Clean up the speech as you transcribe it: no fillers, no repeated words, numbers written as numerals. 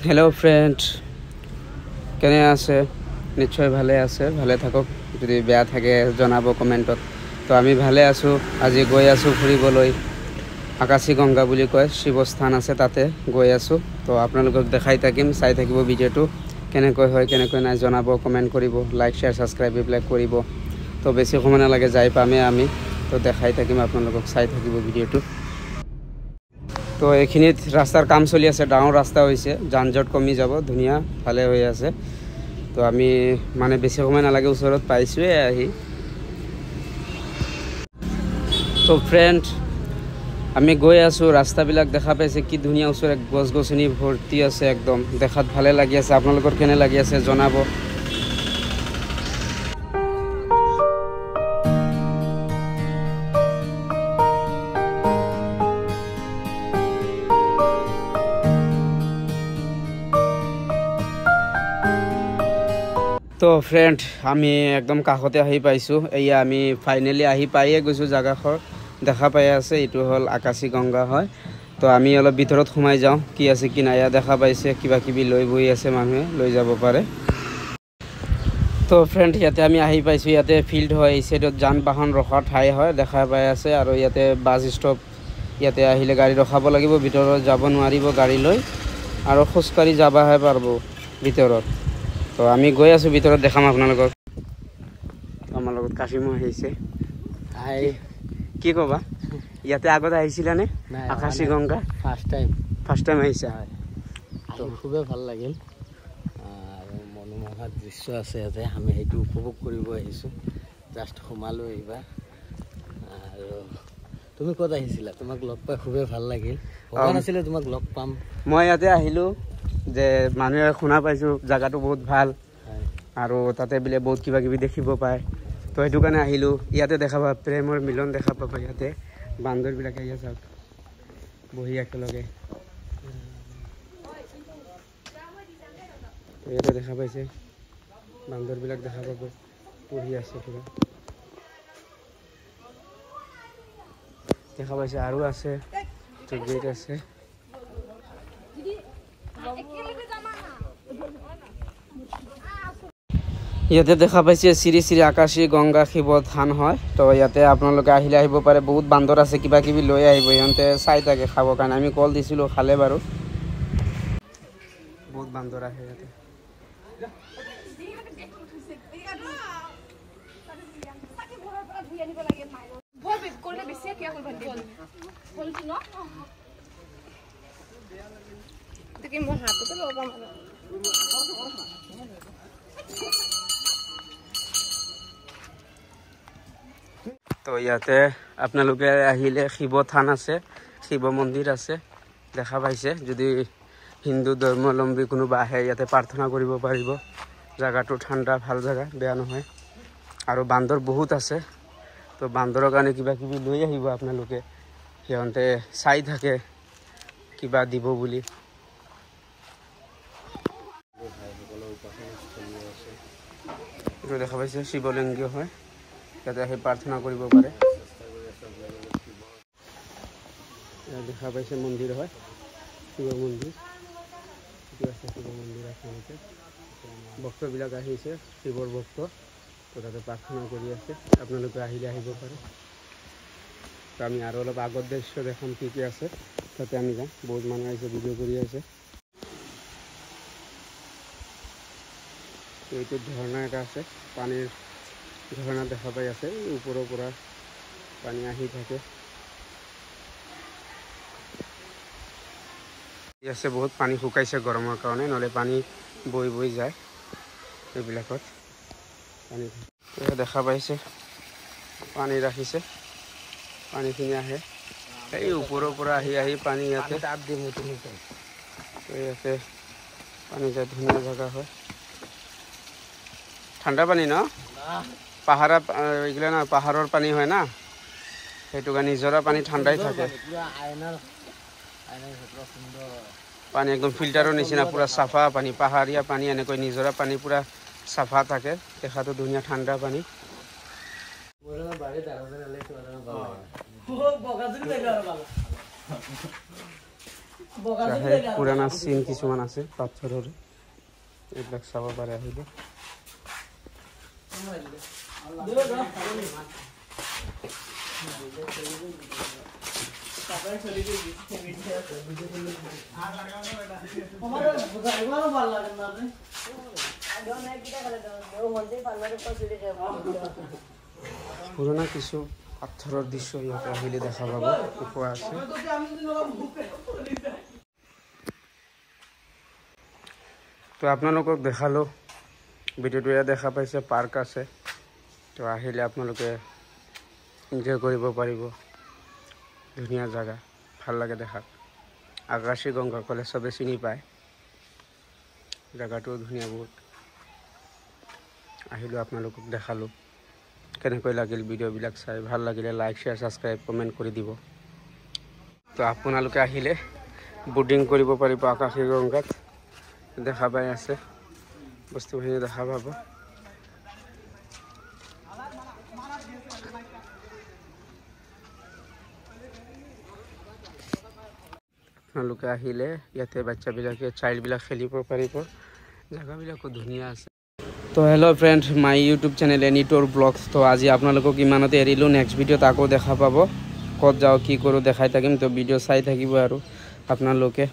hello friend केने आछे निश्चय भाले आछे भाले थाকক যদি বেয়া থাকে জনাব কমেন্টত তো আমি ভালে আছো আজি গৈ আছো ফুৰিবলৈ আকাশী গংগা বুলি কয় শিৱস্থান আছে তাতে গৈ আছো তো আপোনালোকক দেখাই থাকিম চাই থাকিব ভিডিওটো কেনেকৈ হয় কেনেকৈ নাই জনাব কমেন্ট কৰিব লাইক শেয়াৰ সাবস্ক্ৰাইব লাইক কৰিব তো বেছি সময় নালাগে যাই পামে আমি তো দেখাই থাকিম আপোনালোকক চাই থাকিব ভিডিওটো তো এইখিনিত ৰাস্তাৰ কাম চলি আছে ডাঙৰ ৰাস্তা হৈছে যানজট কমি যাব ধুনিয়া ভালে হৈ আছে তো আমি মানে বেছি সময় নালাগে ওচৰত পাইছোৱে আহি তো ফ্ৰেন্ড আমি গৈ আছো ৰাস্তাবিলাক দেখা পাইছে কি ধুনিয়া ওচৰত গছ-গছনি ভৰ্তি আছে একদম দেখাত ভালে লাগি আছে আপোনালোকৰ কেনে লাগি আছে জনাব তো ফ্রেন্ড আমি একদম কাষতে আহি পাইছো এয়া আমি ফাইনালি আহি পাইয়ে গৈছো জায়গাখৰ দেখা পাই আছে এটো হল আকাশী গংগা হয় তো আমি অলপ ভিতৰত সোমাই যাও কি আছে কি নাই দেখা পাইছে কিবা কিবি লৈ বই আছে মানুহে লৈ যাব পাৰে তো ফ্রেন্ড ইয়াতে আমি আহি পাইছো ইয়াতে ফিল্ড হয় এই সাইডত যান বাহন ৰখা ঠাই হয় দেখা পাই আছে আৰু ইয়াতে বাস স্টপ ইয়াতে আহিলে গাড়ী ৰখাব লাগিব ভিতৰত যাব নোৱাৰিব গাড়ী লৈ আৰু খোজকাৰি যাবাহে পাৰব ভিতৰত তো আমি গৈ আছো ভিতৰত দেখাম আপোনালোকক আমাৰ লগত কাশিমো আহিছে হাই কি কবা ইয়াতে আগত আহিছিলা নে আকাশী গংগা ফার্স্ট টাইম আহিছা তো খুবে ভাল লাগিল আৰু মনোমোহা দৃশ্য আছে ইয়াতে আমি হেতু উপভোগ কৰিব আহিছো জাস্ট সোমালো এইবাৰ আৰু তুমি ক'ত আহিছিলা তোমাক লগ পাই খুবে ভাল লাগিল ভগৱান আছিল তোমাক লগ পাম মই ইয়াতে আহিলো যে মানুহে শুনা পাইছো জায়গাটো বহুত ভাল আৰু তাতে বিলে বহুত কিবা কিবি দেখিব পায় তো হেতু কাৰণে আহিলো ইয়াতে দেখাবা প্ৰেমৰ মিলন দেখা পাবা ইয়াতে বান্দৰ বিলাক আহি আছে বহি একেলগে ইয়াতে দেখা পাইছে বান্দৰ বিলাক দেখা পাব বহি আছে পুৰা দেখা পাইছে আৰু আছে গেট আছে ইয়াতে দেখা পাইছে শ্ৰী শ্ৰী আকাশী গংগা শিৱ থান হয় তো ইয়াতে আপোনালোকে আহিলে আহিব পাৰে বহুত বান্দৰ আছে কিবা কিবি লৈ আহিব ইহঁতে চাই থাকে খাব কাৰণে আমি কল দিছিলো খালে বাৰু বহুত বান্দৰ আহে ইয়াতে তো ইয়াতে আপোনালোকে আহিলে শিৱ থান আছে শিৱ মন্দিৰ আছে দেখা পাইছে যদি হিন্দু ধৰ্মাৱলম্বী কোনোবা আহে ইয়াতে প্ৰাৰ্থনা কৰিব পাৰিব জায়গাটো ঠাণ্ডা ভাল জায়গা বেয়া নহয় আৰু বান্দৰ বহুত আছে তো বান্দৰৰ কাৰণে কিবা কিবি লৈ আহিব আপোনালোকে সিহঁতে চাই থাকে কিবা দিব বুলি দেখা পাইছে শিৱলিংগ হয় ইয়াতে আহি প্ৰাৰ্থনা কৰিব পাৰে দেখা পাইছে মন্দিৰ হয় শিৱ মন্দিৰ শিৱ মন্দিৰ আছে ভক্তবিলাক আহিছে শিৱৰ ভক্ত তো তাতে প্ৰাৰ্থনা কৰি আছে আপোনালোকে আহিলে আহিব পাৰে তো আমি আৰু অলপ আগত দৃশ্য দেখাম কি কি আছে তাতে আমি যাম বহুত মানুহ আহিছে ভিডিঅ' কৰি আছে এইটো ঝৰ্ণা এটা আছে পানীৰ ঝৰ্ণা দেখা পাই আছে ওপৰৰ পৰা পানী আহি থাকে আছে বহুত পানী শুকাইছে গৰমৰ কাৰণে নহলে পানী বৈ বৈ যায় এইবিলাকত পানী দেখা পাইছে পানী ৰাখিছে পানীখিনি আহে এই ওপৰৰ পৰা আহি আহি পানী ইয়াতে ইয়াতে পানী যায় ধুনীয়া জায়গা হয় ঠাণ্ডা পানী ন পাহাৰা এইগুলা না পাহাৰৰ পানী হয় না সেইটো কাৰণে নিজৰা পানী ঠাণ্ডাই থাকে পানী একদম ফিল্টাৰৰ নিচিনা পুৰা চাফা পানী পাহাৰীয়া পানী এনেকৈ নিজৰা পানী পুৰা চাফা থাকে দেখাতো ধুনীয়া ঠাণ্ডা পানী পুৰাণা চিন কিছুমান আছে পাথৰৰ এইবিলাক চাব পাৰে আহিলে পুৰণা কিছু পাথৰৰ দৃশ্য ইয়াতে আহিলে দেখা পাব কোৱা আছে তো আপোনালোকক দেখালো ভিডিঅ'টো ইয়াত দেখা পাইছে পাৰ্ক আছে তো আহিলে আপোনালোকে এনজয় কৰিব পাৰিব ধুনীয়া জায়গা ভাল লাগে দেখাত আকাশী গংগা ক'লে চবে চিনি পায় জায়গাটো ধুনীয়া বহুত আহিলো আপোনালোকক দেখালো কেনেকৈ লাগিল ভিডিঅ'বিলাক চাই ভাল লাগিলে লাইক শ্বেয়াৰ ছাবস্ক্ৰাইব কমেণ্ট কৰি দিব তো আপোনালোকে আহিলে বোটিং কৰিব পাৰিব আকাশী গংগাত দেখা পাই আছে বস্তুখিনি দেখা পাব আপোনালোকে আহিলে ইয়াতে বাচ্চাবিলাকে চাইল্ডবিলাক খেলিব পাৰিব জাগাবিলাকো ধুনীয়া আছে তো hello' friend my YouTube channel এনিটৰ ব্লগছ তো আজি আপোনালোকক ইমানতে এৰিলোঁ নেক্সট ভিডিঅ'ত আকৌ দেখা পাব ক'ত যাওঁ কি কৰোঁ দেখাই থাকিম তো ভিডিঅ' চাই থাকিব আৰু আপোনালোকে